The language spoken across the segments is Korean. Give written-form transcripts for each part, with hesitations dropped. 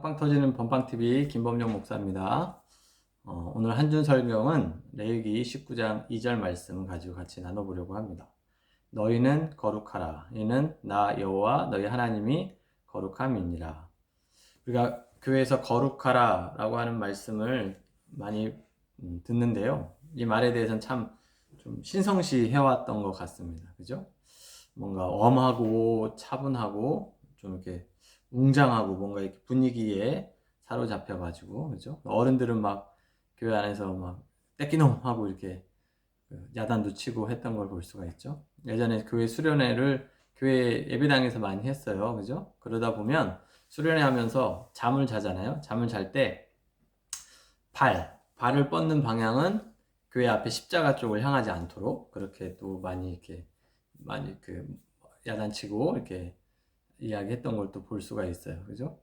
빵빵 터지는 번빵TV 김범용 목사입니다. 오늘 한준 설교는 레위기 19장 2절 말씀 가지고 같이 나눠보려고 합니다. 너희는 거룩하라. 이는 나 여호와 너희 하나님이 거룩함이니라. 우리가 교회에서 거룩하라 라고 하는 말씀을 많이 듣는데요. 이 말에 대해서는 참 좀 신성시 해왔던 것 같습니다. 그죠? 뭔가 엄하고 차분하고 좀 이렇게 웅장하고 뭔가 이렇게 분위기에 사로잡혀가지고, 그죠? 어른들은 막 교회 안에서 막 떼끼놈 하고 이렇게 야단도 치고 했던 걸 볼 수가 있죠. 예전에 교회 수련회를 교회 예배당에서 많이 했어요. 그죠? 그러다 보면 수련회 하면서 잠을 자잖아요. 잠을 잘 때 발을 뻗는 방향은 교회 앞에 십자가 쪽을 향하지 않도록 그렇게 또 많이 야단치고 이렇게 이야기했던 걸 또 볼 수가 있어요. 그죠?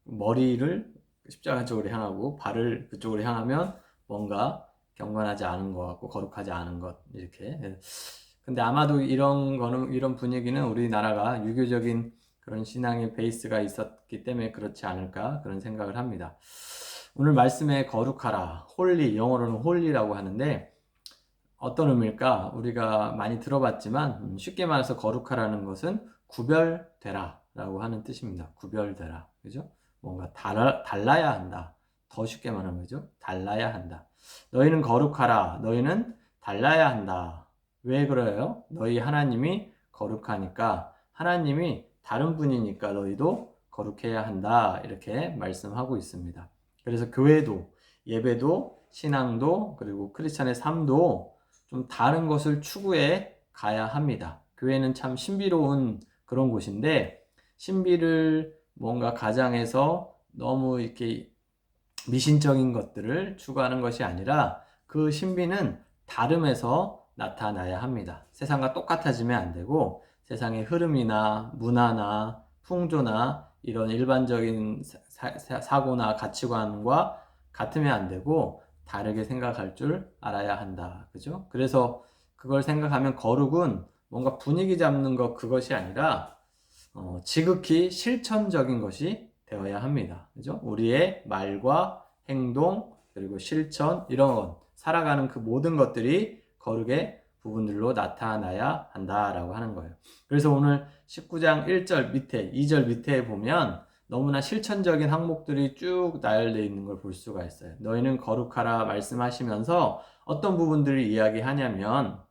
머리를 십자가 쪽으로 향하고 발을 그쪽으로 향하면 뭔가 경건하지 않은 것 같고 거룩하지 않은 것 이렇게. 근데 아마도 이런 분위기는 우리나라가 유교적인 그런 신앙의 베이스가 있었기 때문에 그렇지 않을까 그런 생각을 합니다. 오늘 말씀에 거룩하라, 홀리, 영어로는 홀리라고 하는데 어떤 의미일까? 우리가 많이 들어봤지만 쉽게 말해서 거룩하라는 것은 구별되라 라고 하는 뜻입니다. 구별되라. 그죠? 뭔가 달라야 한다. 더 쉽게 말하면 그죠? 달라야 한다. 너희는 거룩하라. 너희는 달라야 한다. 왜 그래요? 너희 하나님이 거룩하니까 하나님이 다른 분이니까 너희도 거룩해야 한다. 이렇게 말씀하고 있습니다. 그래서 교회도 예배도 신앙도 그리고 크리스찬의 삶도 좀 다른 것을 추구해 가야 합니다. 교회는 참 신비로운 그런 곳인데 신비를 뭔가 가장해서 너무 이렇게 미신적인 것들을 추구하는 것이 아니라 그 신비는 다름에서 나타나야 합니다. 세상과 똑같아지면 안 되고 세상의 흐름이나 문화나 풍조나 이런 일반적인 사고나 가치관과 같으면 안 되고 다르게 생각할 줄 알아야 한다. 그죠? 그래서 그걸 생각하면 거룩은 뭔가 분위기 잡는 것 그것이 아니라 지극히 실천적인 것이 되어야 합니다. 그죠? 우리의 말과 행동 그리고 실천 이런 살아가는 그 모든 것들이 거룩의 부분들로 나타나야 한다라고 하는 거예요. 그래서 오늘 19장 1절 밑에 2절 밑에 보면 너무나 실천적인 항목들이 쭉 나열되어 있는 걸 볼 수가 있어요. 너희는 거룩하라 말씀하시면서 어떤 부분들을 이야기하냐면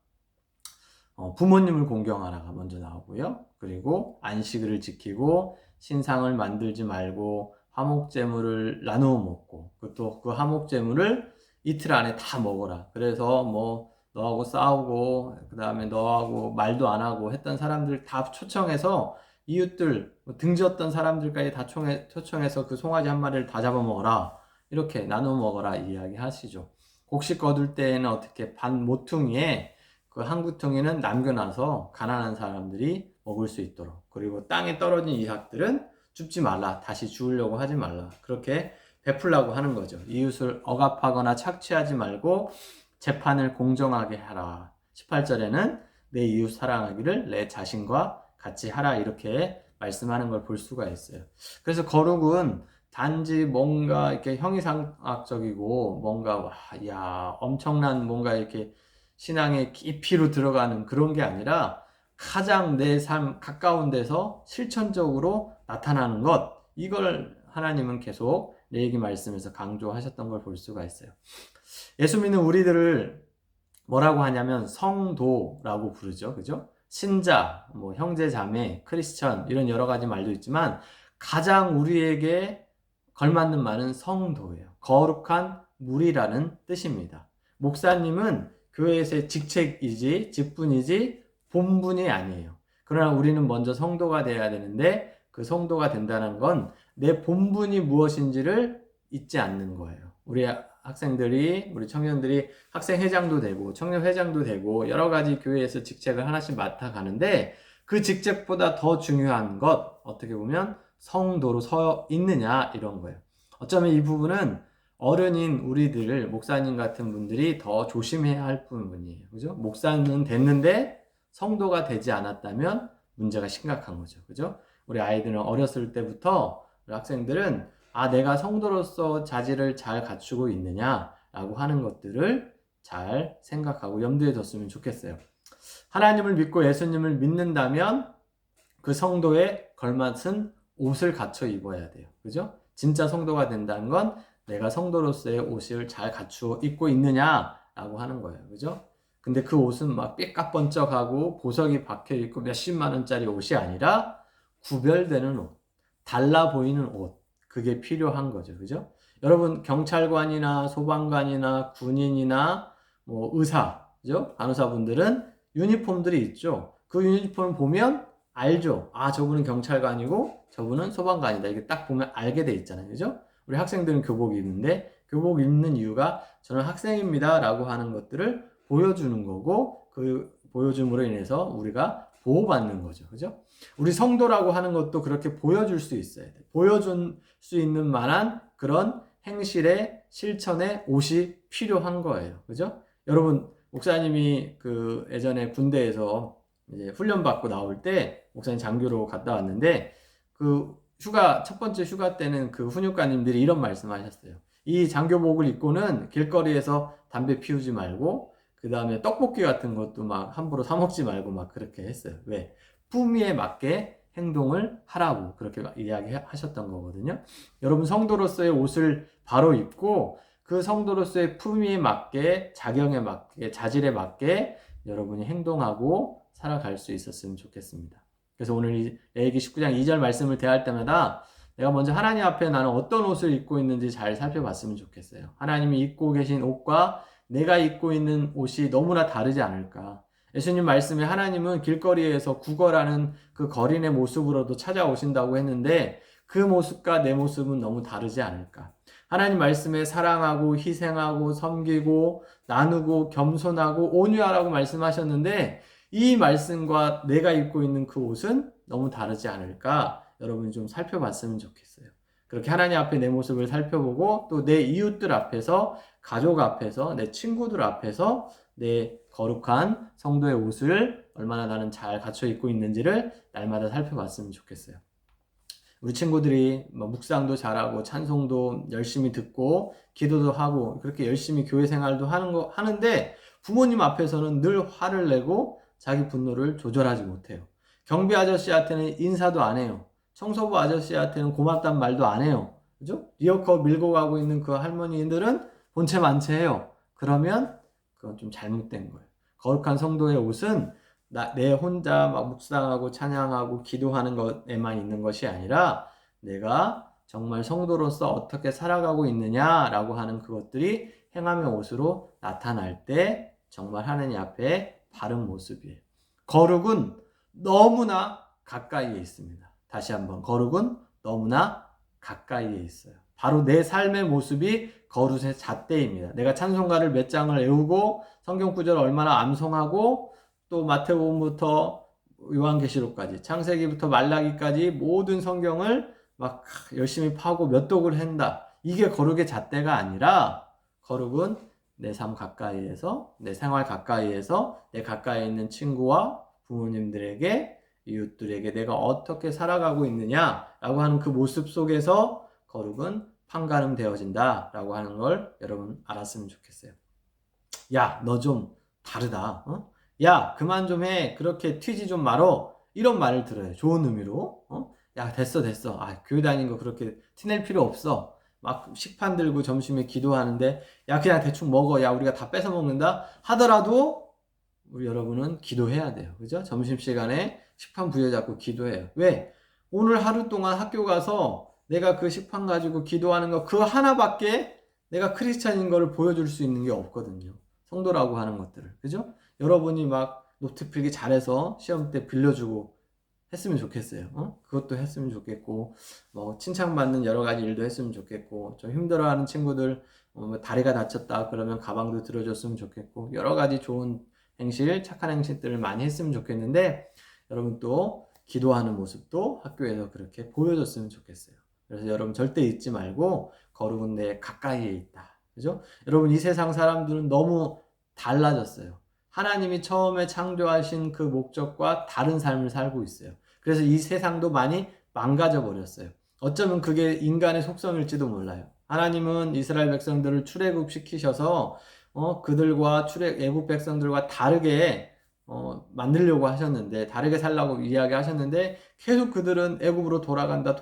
부모님을 공경하라가 먼저 나오고요. 그리고 안식일을 지키고 신상을 만들지 말고 화목제물을 나누어 먹고 또 그 화목제물을 이틀 안에 다 먹어라. 그래서 뭐 너하고 싸우고 그 다음에 너하고 말도 안 하고 했던 사람들 다 초청해서 이웃들 등지었던 사람들까지 다 초청해서 그 송아지 한 마리를 다 잡아먹어라. 이렇게 나눠 먹어라 이야기 하시죠. 곡식 거둘 때에는 어떻게 반 모퉁이에 그 한 구퉁이는 남겨놔서 가난한 사람들이 먹을 수 있도록, 그리고 땅에 떨어진 이삭들은 줍지 말라, 다시 주우려고 하지 말라, 그렇게 베풀라고 하는 거죠. 이웃을 억압하거나 착취하지 말고 재판을 공정하게 하라. 18절에는 내 이웃 사랑하기를 내 자신과 같이 하라 이렇게 말씀하는 걸 볼 수가 있어요. 그래서 거룩은 단지 뭔가 이렇게 형이상학적이고 뭔가 엄청난 뭔가 이렇게 신앙의 깊이로 들어가는 그런 게 아니라 가장 내 삶 가까운 데서 실천적으로 나타나는 것, 이걸 하나님은 계속 레위기 말씀에서 강조하셨던 걸 볼 수가 있어요. 예수 믿는 우리들을 뭐라고 하냐면 성도라고 부르죠. 그죠? 신자, 뭐 형제 자매, 크리스천 이런 여러 가지 말도 있지만 가장 우리에게 걸맞는 말은 성도예요. 거룩한 무리라는 뜻입니다. 목사님은 교회에서의 직책이지 직분이지 본분이 아니에요. 그러나 우리는 먼저 성도가 돼야 되는데 그 성도가 된다는 건 내 본분이 무엇인지를 잊지 않는 거예요. 우리 학생들이, 우리 청년들이 학생회장도 되고 청년회장도 되고 여러 가지 교회에서 직책을 하나씩 맡아가는데 그 직책보다 더 중요한 것, 어떻게 보면 성도로 서 있느냐 이런 거예요. 어쩌면 이 부분은 어른인 우리들, 목사님 같은 분들이 더 조심해야 할 부분이에요. 그죠? 목사는 됐는데 성도가 되지 않았다면 문제가 심각한 거죠. 그죠? 우리 아이들은 어렸을 때부터 우리 학생들은 내가 성도로서 자질을 잘 갖추고 있느냐라고 하는 것들을 잘 생각하고 염두에 뒀으면 좋겠어요. 하나님을 믿고 예수님을 믿는다면 그 성도에 걸맞은 옷을 갖춰 입어야 돼요. 그죠? 진짜 성도가 된다는 건 내가 성도로서의 옷을 잘 갖추어 입고 있느냐라고 하는 거예요. 그죠? 근데 그 옷은 막 삐까번쩍하고 보석이 박혀 있고 몇십만 원짜리 옷이 아니라 구별되는 옷, 달라 보이는 옷, 그게 필요한 거죠. 그죠? 여러분, 경찰관이나 소방관이나 군인이나 뭐 의사, 그죠? 간호사분들은 유니폼들이 있죠. 그 유니폼을 보면 알죠. 저분은 경찰관이고 저분은 소방관이다. 이게 딱 보면 알게 돼 있잖아요. 그죠? 우리 학생들은 교복 입는데 교복 입는 이유가 저는 학생입니다 라고 하는 것들을 보여주는 거고, 그 보여줌으로 인해서 우리가 보호받는 거죠. 그죠? 우리 성도라고 하는 것도 그렇게 보여줄 수 있어야 돼. 보여줄 수 있는 만한 그런 행실의 실천의 옷이 필요한 거예요. 그죠? 여러분, 목사님이 그 예전에 군대에서 이제 훈련 받고 나올 때 목사님 장교로 갔다 왔는데, 그 첫 번째 휴가 때는 그 훈육관님들이 이런 말씀하셨어요. 이 장교복을 입고는 길거리에서 담배 피우지 말고, 그 다음에 떡볶이 같은 것도 막 함부로 사 먹지 말고 막 그렇게 했어요. 왜? 품위에 맞게 행동을 하라고 그렇게 이야기하셨던 거거든요. 여러분, 성도로서의 옷을 바로 입고 그 성도로서의 품위에 맞게, 자경에 맞게, 자질에 맞게 여러분이 행동하고 살아갈 수 있었으면 좋겠습니다. 그래서 오늘 이 레위기 19장 2절 말씀을 대할 때마다 내가 먼저 하나님 앞에 나는 어떤 옷을 입고 있는지 잘 살펴봤으면 좋겠어요. 하나님이 입고 계신 옷과 내가 입고 있는 옷이 너무나 다르지 않을까. 예수님 말씀에 하나님은 길거리에서 구걸하는 그 거린의 모습으로도 찾아오신다고 했는데 그 모습과 내 모습은 너무 다르지 않을까. 하나님 말씀에 사랑하고 희생하고 섬기고 나누고 겸손하고 온유하라고 말씀하셨는데 이 말씀과 내가 입고 있는 그 옷은 너무 다르지 않을까? 여러분이 좀 살펴봤으면 좋겠어요. 그렇게 하나님 앞에 내 모습을 살펴보고 또 내 이웃들 앞에서, 가족 앞에서, 내 친구들 앞에서 내 거룩한 성도의 옷을 얼마나 나는 잘 갖춰 입고 있는지를 날마다 살펴봤으면 좋겠어요. 우리 친구들이 묵상도 잘하고 찬송도 열심히 듣고 기도도 하고 그렇게 열심히 교회 생활도 하는데 부모님 앞에서는 늘 화를 내고 자기 분노를 조절하지 못해요. 경비 아저씨한테는 인사도 안 해요. 청소부 아저씨한테는 고맙단 말도 안 해요. 그죠? 리어커 밀고 가고 있는 그 할머니들은 본체 만체해요. 그러면 그건 좀 잘못된 거예요. 거룩한 성도의 옷은 내 혼자 막 묵상하고 찬양하고 기도하는 것에만 있는 것이 아니라 내가 정말 성도로서 어떻게 살아가고 있느냐라고 하는 그것들이 행함의 옷으로 나타날 때 정말 하나님 앞에 바른 모습이에요. 거룩은 너무나 가까이에 있습니다. 다시 한번, 거룩은 너무나 가까이에 있어요. 바로 내 삶의 모습이 거룩의 잣대입니다. 내가 찬송가를 몇 장을 외우고 성경 구절을 얼마나 암송하고 또 마태복음부터 요한계시록까지, 창세기부터 말라기까지 모든 성경을 막 열심히 파고 몇 독을 한다. 이게 거룩의 잣대가 아니라 거룩은 내 삶 가까이에서, 내 생활 가까이에서, 내 가까이 있는 친구와 부모님들에게, 이웃들에게 내가 어떻게 살아가고 있느냐라고 하는 그 모습 속에서 거룩은 판가름 되어진다라고 하는 걸 여러분 알았으면 좋겠어요. 야, 너 좀 다르다. 어? 야, 그만 좀 해. 그렇게 튀지 좀 말어. 이런 말을 들어요. 좋은 의미로. 야, 됐어. 교회 다니는 거 그렇게 티낼 필요 없어. 막 식판 들고 점심에 기도하는데 야, 그냥 대충 먹어. 야, 우리가 다 뺏어 먹는다 하더라도 우리 여러분은 기도해야 돼요. 그죠? 점심시간에 식판 부여잡고 기도해요. 왜? 오늘 하루 동안 학교 가서 내가 그 식판 가지고 기도하는 거 그 하나밖에 내가 크리스찬인 거를 보여줄 수 있는 게 없거든요. 성도라고 하는 것들을. 그죠? 여러분이 막 노트 필기 잘해서 시험 때 빌려주고 했으면 좋겠어요. 그것도 했으면 좋겠고, 뭐, 칭찬받는 여러 가지 일도 했으면 좋겠고, 좀 힘들어하는 친구들, 뭐 다리가 다쳤다 그러면 가방도 들어줬으면 좋겠고, 여러 가지 좋은 행실, 착한 행실들을 많이 했으면 좋겠는데, 여러분 또 기도하는 모습도 학교에서 그렇게 보여줬으면 좋겠어요. 그래서 여러분 절대 잊지 말고, 거룩은 내 가까이에 있다. 그죠? 여러분, 이 세상 사람들은 너무 달라졌어요. 하나님이 처음에 창조하신 그 목적과 다른 삶을 살고 있어요. 그래서 이 세상도 많이 망가져 버렸어요. 어쩌면 그게 인간의 속성일지도 몰라요. 하나님은 이스라엘 백성들을 출애굽시키셔서 그들과 애국 백성들과 다르게 만들려고 하셨는데, 다르게 살라고 이야기하셨는데 계속 그들은 애굽으로 돌아간다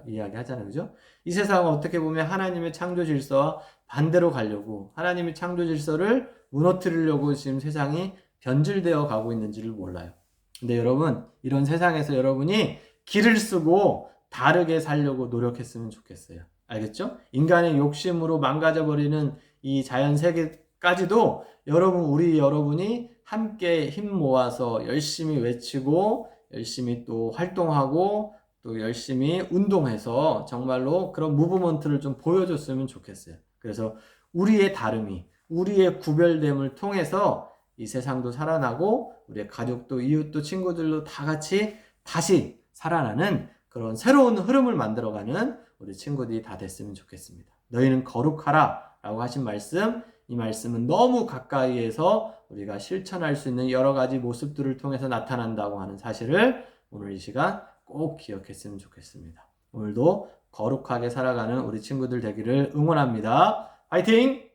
이야기하잖아요. 그죠? 이 세상은 어떻게 보면 하나님의 창조 질서와 반대로 가려고, 하나님의 창조 질서를 무너뜨리려고 지금 세상이 변질되어 가고 있는지를 몰라요. 근데 여러분, 이런 세상에서 여러분이 길을 쓰고 다르게 살려고 노력했으면 좋겠어요. 알겠죠? 인간의 욕심으로 망가져버리는 이 자연 세계까지도 여러분이 함께 힘 모아서 열심히 외치고, 열심히 또 활동하고, 또 열심히 운동해서 정말로 그런 무브먼트를 좀 보여줬으면 좋겠어요. 그래서 우리의 다름이, 우리의 구별됨을 통해서 이 세상도 살아나고, 우리의 가족도, 이웃도, 친구들도 다 같이 다시 살아나는 그런 새로운 흐름을 만들어가는 우리 친구들이 다 됐으면 좋겠습니다. 너희는 거룩하라 라고 하신 말씀, 이 말씀은 너무 가까이에서 우리가 실천할 수 있는 여러 가지 모습들을 통해서 나타난다고 하는 사실을 오늘 이 시간 꼭 기억했으면 좋겠습니다. 오늘도 거룩하게 살아가는 우리 친구들 되기를 응원합니다. 화이팅!